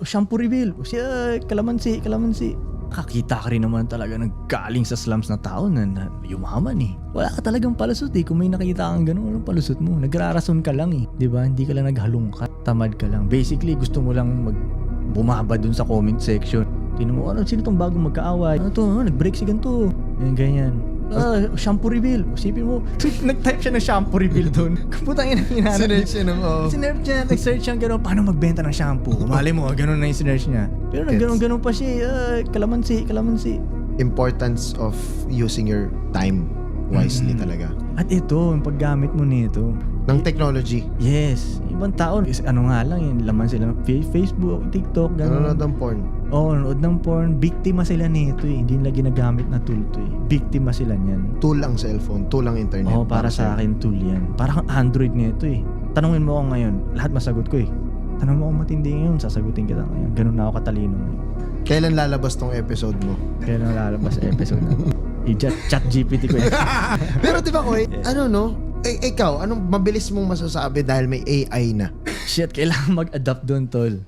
shampoo reveal. Siya, kalamansi. Kakita ka rin naman talaga naggaling sa slums na tao na yumaman eh. Wala ka talagang palusot eh. Kung may nakita kang ganun, anong palusot mo? Nagrarason ka lang eh. Diba? Hindi ka lang naghalongkat. Tamad ka lang. Basically, gusto mo lang bumaba dun sa comment section. Tinan mo, sino tong bagong magkaaway? Ano to? Nag-break si ganito. Ganyan. Shampoo reveal. Isipin mo, nag-type siya ng shampoo reveal doon. Kaputang ina hinanap. Sinerch siya ng Sinerch niya, nag-search siya gano'n, paano magbenta ng shampoo? Mali mo, gano'n na yung sinerch niya. Pero nag-gano'n pa siya, kalamansi. Importance of using your time wisely talaga. At ito, yung paggamit mo nito. Ng technology. Yes. Ibang tao, ano nga lang yun, laman sila ng Facebook, TikTok, gano'n. Nanonood ng porn. Oo, nanonood ng porn. Biktima sila nito eh. Hindi nila ginagamit na tool to eh. Biktima sila niyan. Tool ang cellphone, tool ang internet. Oo, para sa akin tool yan. Parang Android nito eh. Tanungin mo ako ngayon, lahat masagot ko eh. Tanong mo ako matindi ngayon, sasagutin kita ngayon. Ganun na ako katalino ngayon. Kailan lalabas tong episode mo? Kailan lalabas sa episode na chat GPT ko yan. Pero diba ko ano no? Ikaw, anong mabilis mong masasabi dahil may AI na? Shit, kailangan mag-adapt doon, tol.